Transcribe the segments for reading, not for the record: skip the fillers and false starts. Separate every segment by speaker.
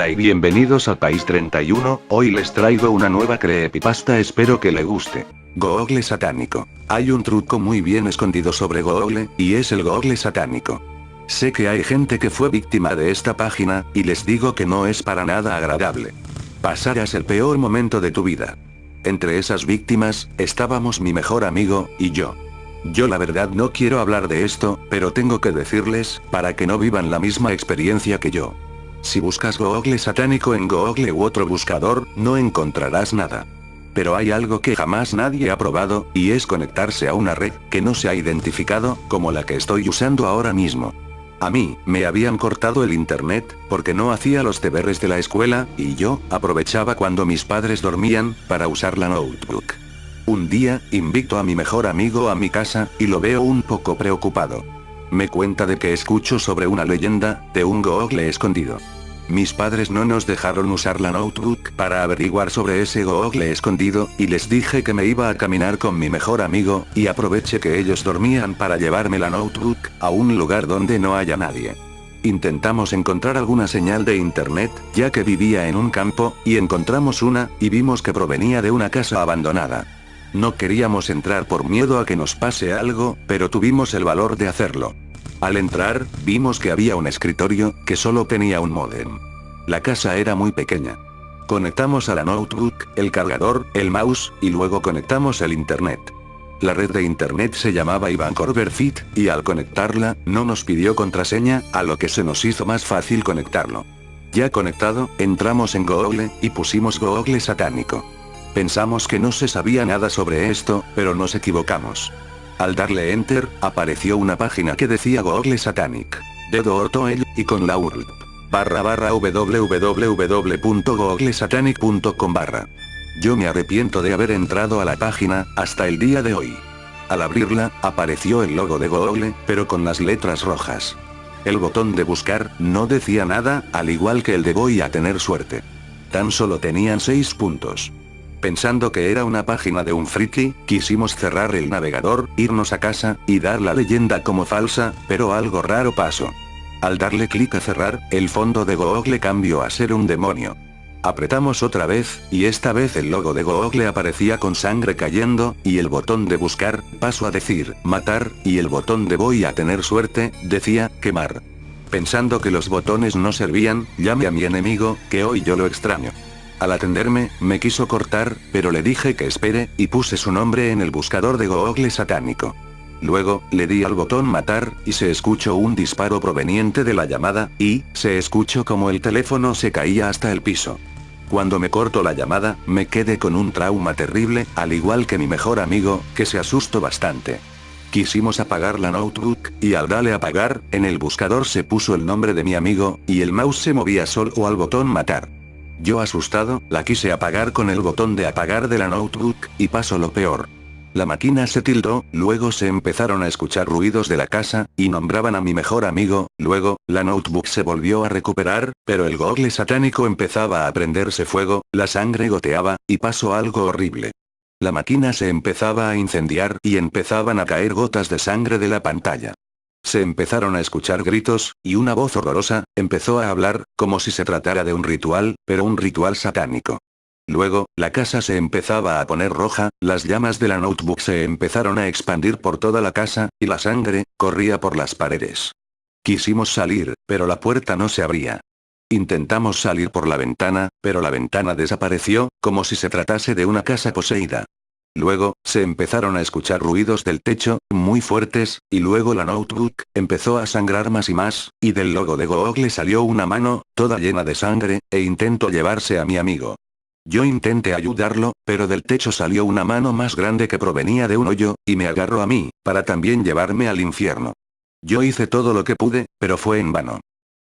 Speaker 1: Hola y bienvenidos a País 31, hoy les traigo una nueva creepypasta, espero que le guste. Google satánico. Hay un truco muy bien escondido sobre Google, y es el Google satánico. Sé que hay gente que fue víctima de esta página, y les digo que no es para nada agradable. Pasarás el peor momento de tu vida. Entre esas víctimas, estábamos mi mejor amigo, y yo. Yo la verdad no quiero hablar de esto, pero tengo que decirles, para que no vivan la misma experiencia que yo. Si buscas Google satánico en Google u otro buscador, no encontrarás nada. Pero hay algo que jamás nadie ha probado, y es conectarse a una red que no se ha identificado, como la que estoy usando ahora mismo. A mí, me habían cortado el internet, porque no hacía los deberes de la escuela, y yo, aprovechaba cuando mis padres dormían, para usar la notebook. Un día, invito a mi mejor amigo a mi casa, y lo veo un poco preocupado. Me cuenta de que escucho sobre una leyenda, de un Google escondido. Mis padres no nos dejaron usar la notebook para averiguar sobre ese Google escondido, y les dije que me iba a caminar con mi mejor amigo, y aproveché que ellos dormían para llevarme la notebook, a un lugar donde no haya nadie. Intentamos encontrar alguna señal de internet, ya que vivía en un campo, y encontramos una, y vimos que provenía de una casa abandonada. No queríamos entrar por miedo a que nos pase algo, pero tuvimos el valor de hacerlo. Al entrar, vimos que había un escritorio, que solo tenía un módem. La casa era muy pequeña. Conectamos a la notebook, el cargador, el mouse, y luego conectamos el internet. La red de internet se llamaba Ivan Corberfit, y al conectarla, no nos pidió contraseña, a lo que se nos hizo más fácil conectarlo. Ya conectado, entramos en Google, y pusimos Google satánico. Pensamos que no se sabía nada sobre esto, pero nos equivocamos. Al darle Enter, apareció una página que decía Google Satanic. .org, y con la URL. www.googlesatanic.com. Yo me arrepiento de haber entrado a la página, hasta el día de hoy. Al abrirla, apareció el logo de Google, pero con las letras rojas. El botón de buscar, no decía nada, al igual que el de voy a tener suerte. Tan solo tenían 6 puntos. Pensando que era una página de un friki, quisimos cerrar el navegador, irnos a casa, y dar la leyenda como falsa, pero algo raro pasó. Al darle clic a cerrar, el fondo de Google cambió a ser un demonio. Apretamos otra vez, y esta vez el logo de Google aparecía con sangre cayendo, y el botón de buscar, pasó a decir, matar, y el botón de voy a tener suerte, decía, quemar. Pensando que los botones no servían, llamé a mi enemigo, que hoy yo lo extraño. Al atenderme, me quiso cortar, pero le dije que espere, y puse su nombre en el buscador de Google satánico. Luego, le di al botón matar, y se escuchó un disparo proveniente de la llamada, y, se escuchó como el teléfono se caía hasta el piso. Cuando me cortó la llamada, me quedé con un trauma terrible, al igual que mi mejor amigo, que se asustó bastante. Quisimos apagar la notebook, y al darle a apagar, en el buscador se puso el nombre de mi amigo, y el mouse se movía solo al botón matar. Yo asustado, la quise apagar con el botón de apagar de la notebook, y pasó lo peor. La máquina se tildó, luego se empezaron a escuchar ruidos de la casa, y nombraban a mi mejor amigo, luego, la notebook se volvió a recuperar, pero el Google satánico empezaba a prenderse fuego, la sangre goteaba, y pasó algo horrible. La máquina se empezaba a incendiar, y empezaban a caer gotas de sangre de la pantalla. Se empezaron a escuchar gritos, y una voz horrorosa, empezó a hablar, como si se tratara de un ritual, pero un ritual satánico. Luego, la casa se empezaba a poner roja, las llamas de la notebook se empezaron a expandir por toda la casa, y la sangre, corría por las paredes. Quisimos salir, pero la puerta no se abría. Intentamos salir por la ventana, pero la ventana desapareció, como si se tratase de una casa poseída. Luego, se empezaron a escuchar ruidos del techo, muy fuertes, y luego la notebook empezó a sangrar más y más, y del logo de Google salió una mano, toda llena de sangre, e intentó llevarse a mi amigo. Yo intenté ayudarlo, pero del techo salió una mano más grande que provenía de un hoyo, y me agarró a mí, para también llevarme al infierno. Yo hice todo lo que pude, pero fue en vano.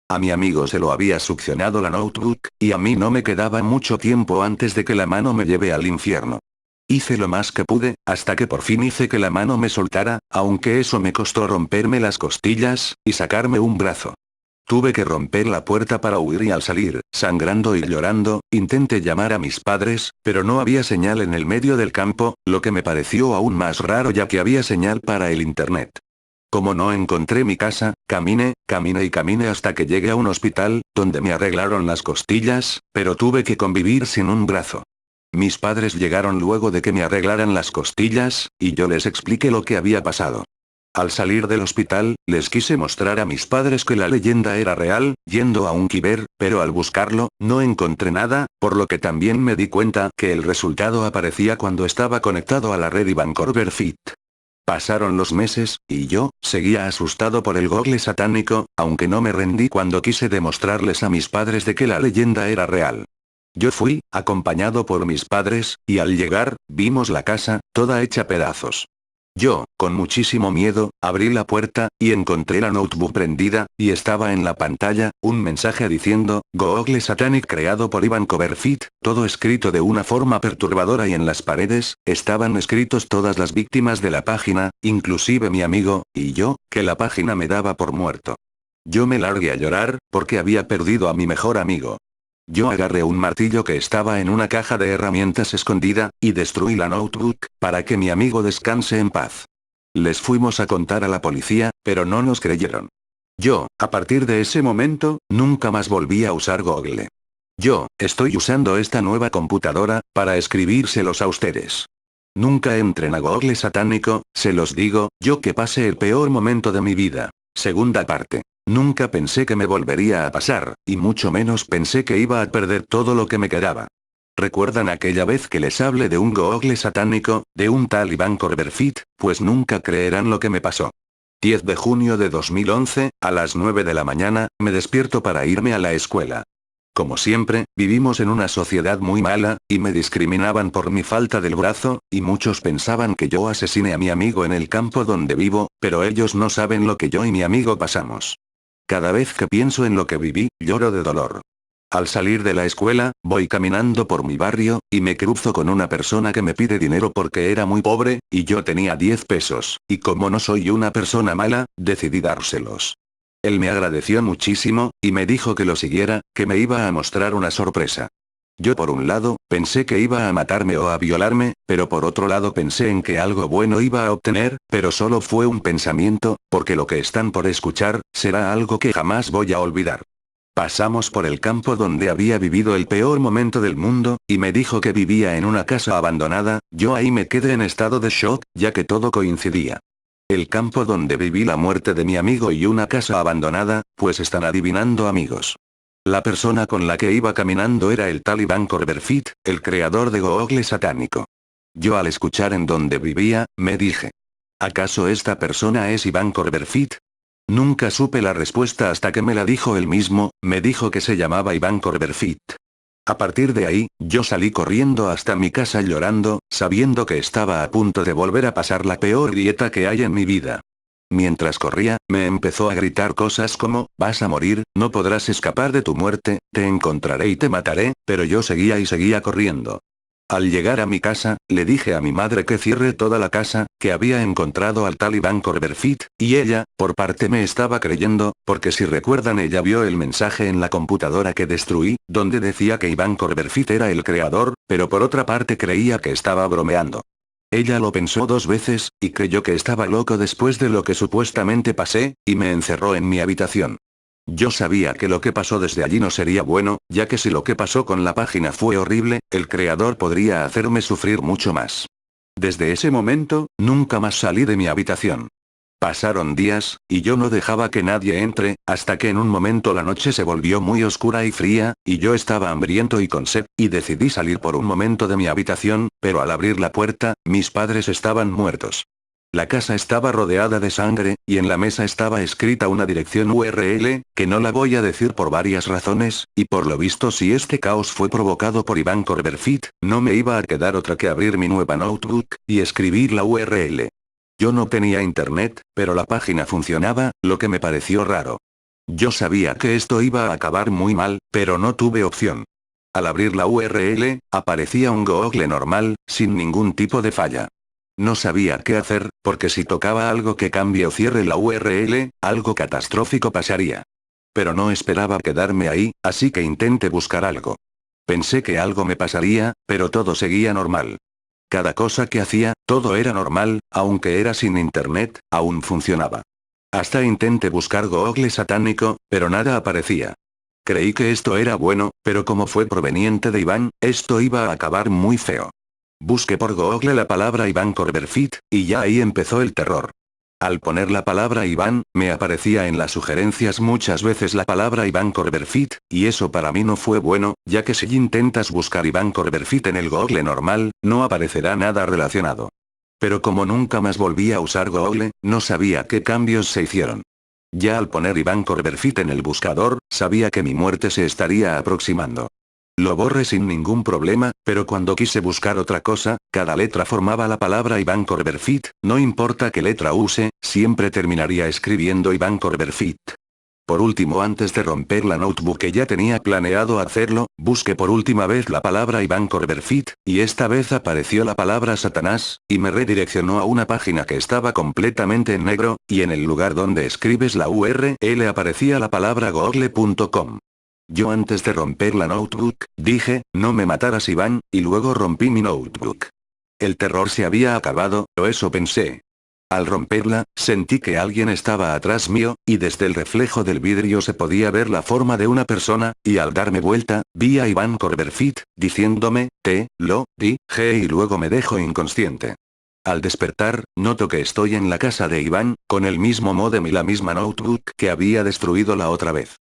Speaker 1: A mi amigo se lo había succionado la notebook, y a mí no me quedaba mucho tiempo antes de que la mano me lleve al infierno. Hice lo más que pude, hasta que por fin hice que la mano me soltara, aunque eso me costó romperme las costillas, y sacarme un brazo. Tuve que romper la puerta para huir y al salir, sangrando y llorando, intenté llamar a mis padres, pero no había señal en el medio del campo, lo que me pareció aún más raro ya que había señal para el internet. Como no encontré mi casa, caminé y caminé hasta que llegué a un hospital, donde me arreglaron las costillas, pero tuve que convivir sin un brazo. Mis padres llegaron luego de que me arreglaran las costillas, y yo les expliqué lo que había pasado. Al salir del hospital, les quise mostrar a mis padres que la leyenda era real, yendo a un Kiber, pero al buscarlo, no encontré nada, por lo que también me di cuenta que el resultado aparecía cuando estaba conectado a la red Ivan Fit. Pasaron los meses, y yo, seguía asustado por el Google satánico, aunque no me rendí cuando quise demostrarles a mis padres de que la leyenda era real. Yo fui, acompañado por mis padres, y al llegar, vimos la casa, toda hecha pedazos. Yo, con muchísimo miedo, abrí la puerta, y encontré la notebook prendida, y estaba en la pantalla, un mensaje diciendo, Google Satanic creado por Ivan Fit, todo escrito de una forma perturbadora y en las paredes, estaban escritos todas las víctimas de la página, inclusive mi amigo, y yo, que la página me daba por muerto. Yo me largué a llorar, porque había perdido a mi mejor amigo. Yo agarré un martillo que estaba en una caja de herramientas escondida, y destruí la notebook, para que mi amigo descanse en paz. Les fuimos a contar a la policía, pero no nos creyeron. Yo, a partir de ese momento, nunca más volví a usar Google. Yo, estoy usando esta nueva computadora, para escribírselos a ustedes. Nunca entren a Google satánico, se los digo, yo que pasé el peor momento de mi vida. Segunda parte. Nunca pensé que me volvería a pasar, y mucho menos pensé que iba a perder todo lo que me quedaba. ¿Recuerdan aquella vez que les hablé de un Google satánico, de un tal Ivan Fit? Pues nunca creerán lo que me pasó. 10 de junio de 2011, a las 9 de la mañana, me despierto para irme a la escuela. Como siempre, vivimos en una sociedad muy mala, y me discriminaban por mi falta del brazo, y muchos pensaban que yo asesiné a mi amigo en el campo donde vivo, pero ellos no saben lo que yo y mi amigo pasamos. Cada vez que pienso en lo que viví, lloro de dolor. Al salir de la escuela, voy caminando por mi barrio, y me cruzo con una persona que me pide dinero porque era muy pobre, y yo tenía 10 pesos, y como no soy una persona mala, decidí dárselos. Él me agradeció muchísimo, y me dijo que lo siguiera, que me iba a mostrar una sorpresa. Yo por un lado, pensé que iba a matarme o a violarme, pero por otro lado pensé en que algo bueno iba a obtener, pero solo fue un pensamiento, porque lo que están por escuchar, será algo que jamás voy a olvidar. Pasamos por el campo donde había vivido el peor momento del mundo, y me dijo que vivía en una casa abandonada, yo ahí me quedé en estado de shock, ya que todo coincidía. El campo donde viví la muerte de mi amigo y una casa abandonada, pues están adivinando amigos. La persona con la que iba caminando era el tal Ivan Fit, el creador de Google satánico. Yo al escuchar en donde vivía, me dije. ¿Acaso esta persona es Ivan Fit? Nunca supe la respuesta hasta que me la dijo él mismo, me dijo que se llamaba Ivan Fit. A partir de ahí, yo salí corriendo hasta mi casa llorando, sabiendo que estaba a punto de volver a pasar la peor dieta que hay en mi vida. Mientras corría, me empezó a gritar cosas como, vas a morir, no podrás escapar de tu muerte, te encontraré y te mataré, pero yo seguía y seguía corriendo. Al llegar a mi casa, le dije a mi madre que cierre toda la casa, que había encontrado al tal Ivan Fit, y ella, por parte me estaba creyendo, porque si recuerdan ella vio el mensaje en la computadora que destruí, donde decía que Ivan Fit era el creador, pero por otra parte creía que estaba bromeando. Ella lo pensó 2 veces, y creyó que estaba loco después de lo que supuestamente pasé, y me encerró en mi habitación. Yo sabía que lo que pasó desde allí no sería bueno, ya que si lo que pasó con la página fue horrible, el creador podría hacerme sufrir mucho más. Desde ese momento, nunca más salí de mi habitación. Pasaron días, y yo no dejaba que nadie entre, hasta que en un momento la noche se volvió muy oscura y fría, y yo estaba hambriento y con sed, y decidí salir por un momento de mi habitación, pero al abrir la puerta, mis padres estaban muertos. La casa estaba rodeada de sangre, y en la mesa estaba escrita una dirección URL, que no la voy a decir por varias razones, y por lo visto si este caos fue provocado por Ivan Fit, no me iba a quedar otra que abrir mi nueva notebook, y escribir la URL. Yo no tenía internet, pero la página funcionaba, lo que me pareció raro. Yo sabía que esto iba a acabar muy mal, pero no tuve opción. Al abrir la URL, aparecía un Google normal, sin ningún tipo de falla. No sabía qué hacer, porque si tocaba algo que cambie o cierre la URL, algo catastrófico pasaría. Pero no esperaba quedarme ahí, así que intenté buscar algo. Pensé que algo me pasaría, pero todo seguía normal. Cada cosa que hacía, todo era normal, aunque era sin internet, aún funcionaba. Hasta intenté buscar Google satánico, pero nada aparecía. Creí que esto era bueno, pero como fue proveniente de Iván, esto iba a acabar muy feo. Busqué por Google la palabra Iván Corberfit, y ya ahí empezó el terror. Al poner la palabra Iván, me aparecía en las sugerencias muchas veces la palabra Iván Corberfit, y eso para mí no fue bueno, ya que si intentas buscar Iván Corberfit en el Google normal, no aparecerá nada relacionado. Pero como nunca más volví a usar Google, no sabía qué cambios se hicieron. Ya al poner Iván Corberfit en el buscador, sabía que mi muerte se estaría aproximando. Lo borré sin ningún problema, pero cuando quise buscar otra cosa, cada letra formaba la palabra Iván Corberfit, no importa qué letra use, siempre terminaría escribiendo Iván Corberfit. Por último, antes de romper la notebook que ya tenía planeado hacerlo, busqué por última vez la palabra Iván Corberfit, y esta vez apareció la palabra Satanás, y me redireccionó a una página que estaba completamente en negro, y en el lugar donde escribes la URL aparecía la palabra google.com. Yo antes de romper la notebook, dije, no me mataras Iván, y luego rompí mi notebook. El terror se había acabado, o eso pensé. Al romperla, sentí que alguien estaba atrás mío, y desde el reflejo del vidrio se podía ver la forma de una persona, y al darme vuelta, vi a Iván Corberfit, diciéndome, y luego me dejo inconsciente. Al despertar, noto que estoy en la casa de Iván, con el mismo módem y la misma notebook que había destruido la otra vez.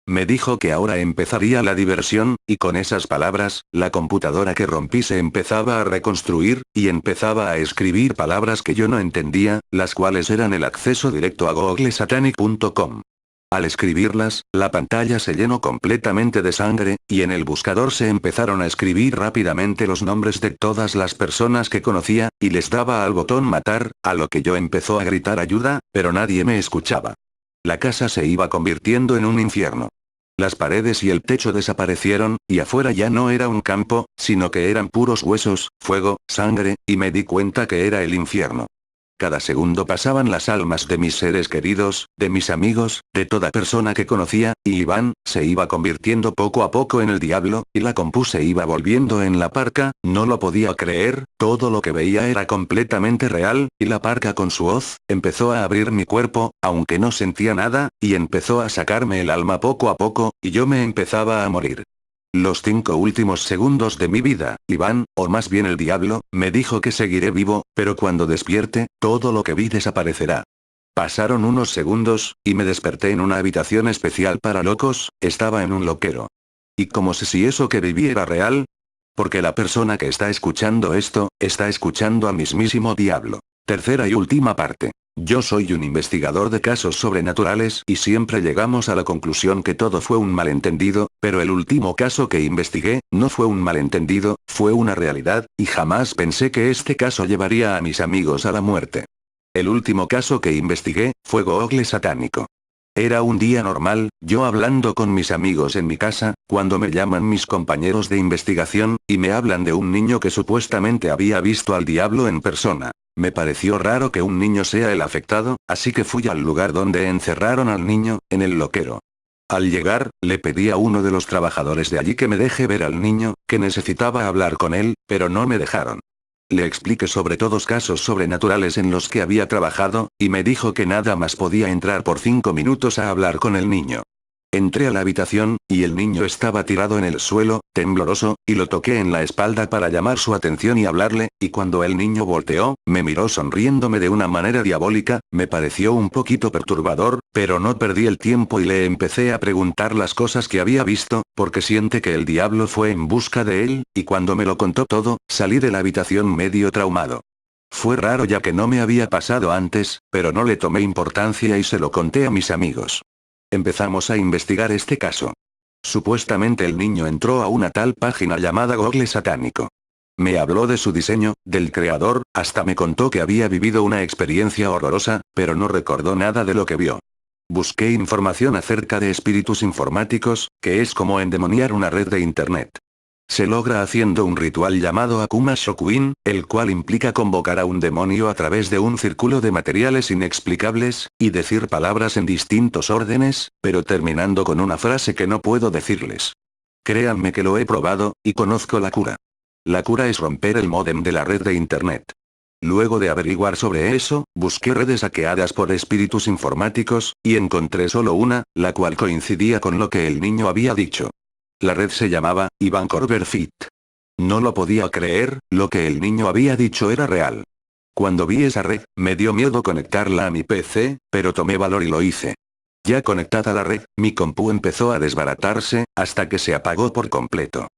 Speaker 1: Me dijo que ahora empezaría la diversión, y con esas palabras, la computadora que rompí se empezaba a reconstruir, y empezaba a escribir palabras que yo no entendía, las cuales eran el acceso directo a googlesatanic.com. Al escribirlas, la pantalla se llenó completamente de sangre, y en el buscador se empezaron a escribir rápidamente los nombres de todas las personas que conocía, y les daba al botón matar, a lo que yo empezó a gritar ayuda, pero nadie me escuchaba. La casa se iba convirtiendo en un infierno. Las paredes y el techo desaparecieron, y afuera ya no era un campo, sino que eran puros huesos, fuego, sangre, y me di cuenta que era el infierno. Cada segundo pasaban las almas de mis seres queridos, de mis amigos, de toda persona que conocía, y Iván, se iba convirtiendo poco a poco en el diablo, y la compu se iba volviendo en la parca, no lo podía creer, todo lo que veía era completamente real, y la parca con su hoz, empezó a abrir mi cuerpo, aunque no sentía nada, y empezó a sacarme el alma poco a poco, y yo me empezaba a morir. Los 5 últimos segundos de mi vida, Iván, o más bien el diablo, me dijo que seguiré vivo, pero cuando despierte, todo lo que vi desaparecerá. Pasaron unos segundos, y me desperté en una habitación especial para locos, estaba en un loquero. Y como si eso que viví era real. Porque la persona que está escuchando esto, está escuchando al mismísimo diablo. Tercera y última parte. Yo soy un investigador de casos sobrenaturales y siempre llegamos a la conclusión que todo fue un malentendido, pero el último caso que investigué, no fue un malentendido, fue una realidad, y jamás pensé que este caso llevaría a mis amigos a la muerte. El último caso que investigué, fue Google satánico. Era un día normal, yo hablando con mis amigos en mi casa, cuando me llaman mis compañeros de investigación, y me hablan de un niño que supuestamente había visto al diablo en persona. Me pareció raro que un niño sea el afectado, así que fui al lugar donde encerraron al niño, en el loquero. Al llegar, le pedí a uno de los trabajadores de allí que me deje ver al niño, que necesitaba hablar con él, pero no me dejaron. Le expliqué sobre todos casos sobrenaturales en los que había trabajado, y me dijo que nada más podía entrar por 5 minutos a hablar con el niño. Entré a la habitación, y el niño estaba tirado en el suelo, tembloroso, y lo toqué en la espalda para llamar su atención y hablarle, y cuando el niño volteó, me miró sonriéndome de una manera diabólica, me pareció un poquito perturbador, pero no perdí el tiempo y le empecé a preguntar las cosas que había visto, porque siente que el diablo fue en busca de él, y cuando me lo contó todo, salí de la habitación medio traumado. Fue raro ya que no me había pasado antes, pero no le tomé importancia y se lo conté a mis amigos. Empezamos a investigar este caso. Supuestamente el niño entró a una tal página llamada Google Satánico. Me habló de su diseño, del creador, hasta me contó que había vivido una experiencia horrorosa, pero no recordó nada de lo que vio. Busqué información acerca de espíritus informáticos, que es como endemoniar una red de internet. Se logra haciendo un ritual llamado Akuma Shokuin, el cual implica convocar a un demonio a través de un círculo de materiales inexplicables, y decir palabras en distintos órdenes, pero terminando con una frase que no puedo decirles. Créanme que lo he probado, y conozco la cura. La cura es romper el módem de la red de internet. Luego de averiguar sobre eso, busqué redes hackeadas por espíritus informáticos, y encontré solo una, la cual coincidía con lo que el niño había dicho. La red se llamaba Iván Corberfit. No lo podía creer, lo que el niño había dicho era real. Cuando vi esa red, me dio miedo conectarla a mi PC, pero tomé valor y lo hice. Ya conectada a la red, mi compu empezó a desbaratarse, hasta que se apagó por completo.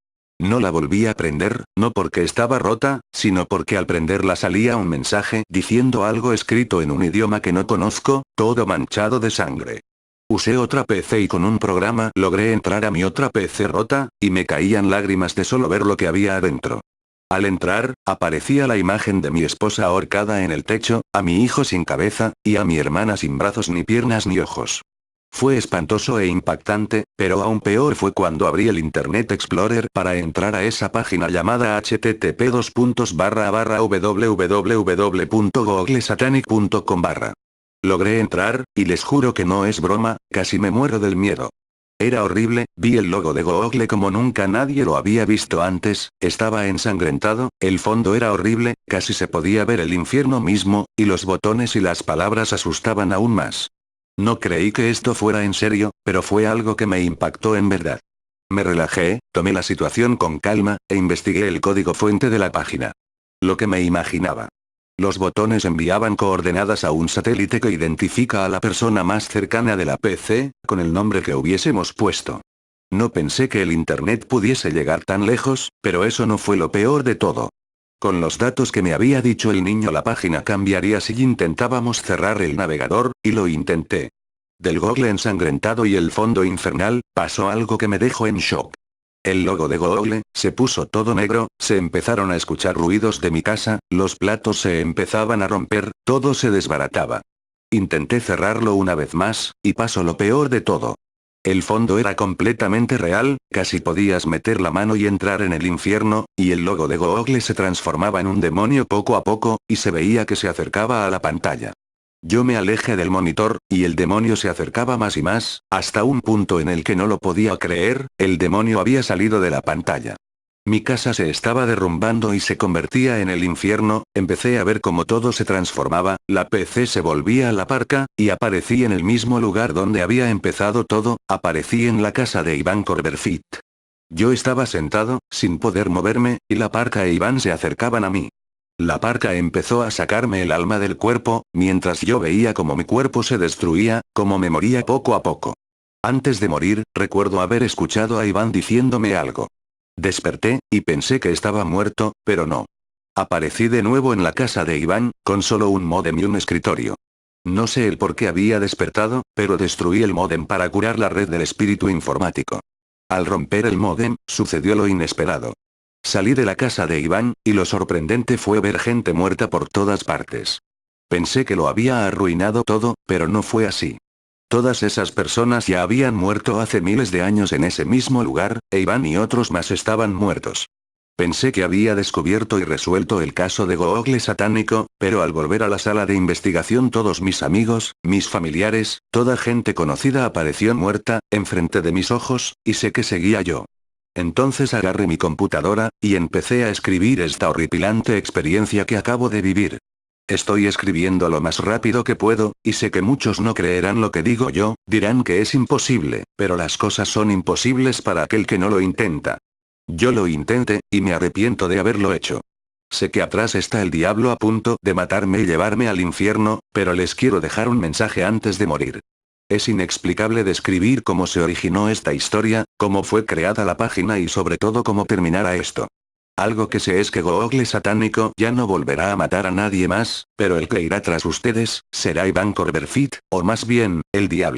Speaker 1: No la volví a prender, no porque estaba rota, sino porque al prenderla salía un mensaje diciendo algo escrito en un idioma que no conozco, todo manchado de sangre. Usé otra PC y con un programa logré entrar a mi otra PC rota, y me caían lágrimas de solo ver lo que había adentro. Al entrar, aparecía la imagen de mi esposa ahorcada en el techo, a mi hijo sin cabeza, y a mi hermana sin brazos ni piernas ni ojos. Fue espantoso e impactante, pero aún peor fue cuando abrí el Internet Explorer para entrar a esa página llamada http://www.googlesatanic.com/. Logré entrar, y les juro que no es broma, casi me muero del miedo. Era horrible, vi el logo de Google como nunca nadie lo había visto antes, estaba ensangrentado, el fondo era horrible, casi se podía ver el infierno mismo, y los botones y las palabras asustaban aún más. No creí que esto fuera en serio, pero fue algo que me impactó en verdad. Me relajé, tomé la situación con calma, e investigué el código fuente de la página. Lo que me imaginaba. Los botones enviaban coordenadas a un satélite que identifica a la persona más cercana de la PC, con el nombre que hubiésemos puesto. No pensé que el Internet pudiese llegar tan lejos, pero eso no fue lo peor de todo. Con los datos que me había dicho el niño, la página cambiaría si intentábamos cerrar el navegador, y lo intenté. Del Google ensangrentado y el fondo infernal, pasó algo que me dejó en shock. El logo de Google se puso todo negro, se empezaron a escuchar ruidos de mi casa, los platos se empezaban a romper, todo se desbarataba. Intenté cerrarlo una vez más, y pasó lo peor de todo. El fondo era completamente real, casi podías meter la mano y entrar en el infierno, y el logo de Google se transformaba en un demonio poco a poco, y se veía que se acercaba a la pantalla. Yo me alejé del monitor, y el demonio se acercaba más y más, hasta un punto en el que no lo podía creer, el demonio había salido de la pantalla. Mi casa se estaba derrumbando y se convertía en el infierno, empecé a ver cómo todo se transformaba, la PC se volvía a la parca, y aparecí en el mismo lugar donde había empezado todo, aparecí en la casa de Iván Corberfit. Yo estaba sentado, sin poder moverme, y la parca e Iván se acercaban a mí. La parca empezó a sacarme el alma del cuerpo, mientras yo veía cómo mi cuerpo se destruía, cómo me moría poco a poco. Antes de morir, recuerdo haber escuchado a Iván diciéndome algo. Desperté, y pensé que estaba muerto, pero no. Aparecí de nuevo en la casa de Iván, con solo un módem y un escritorio. No sé el por qué había despertado, pero destruí el módem para curar la red del espíritu informático. Al romper el módem, sucedió lo inesperado. Salí de la casa de Iván, y lo sorprendente fue ver gente muerta por todas partes. Pensé que lo había arruinado todo, pero no fue así. Todas esas personas ya habían muerto hace miles de años en ese mismo lugar, e Iván y otros más estaban muertos. Pensé que había descubierto y resuelto el caso de Google satánico, pero al volver a la sala de investigación todos mis amigos, mis familiares, toda gente conocida apareció muerta, enfrente de mis ojos, y sé que seguía yo. Entonces agarré mi computadora, y empecé a escribir esta horripilante experiencia que acabo de vivir. Estoy escribiendo lo más rápido que puedo, y sé que muchos no creerán lo que digo yo, dirán que es imposible, pero las cosas son imposibles para aquel que no lo intenta. Yo lo intenté, y me arrepiento de haberlo hecho. Sé que atrás está el diablo a punto de matarme y llevarme al infierno, pero les quiero dejar un mensaje antes de morir. Es inexplicable describir cómo se originó esta historia, cómo fue creada la página y sobre todo cómo terminará esto. Algo que sé es que Google satánico ya no volverá a matar a nadie más, pero el que irá tras ustedes, será Iván Corberfit, o más bien, el diablo.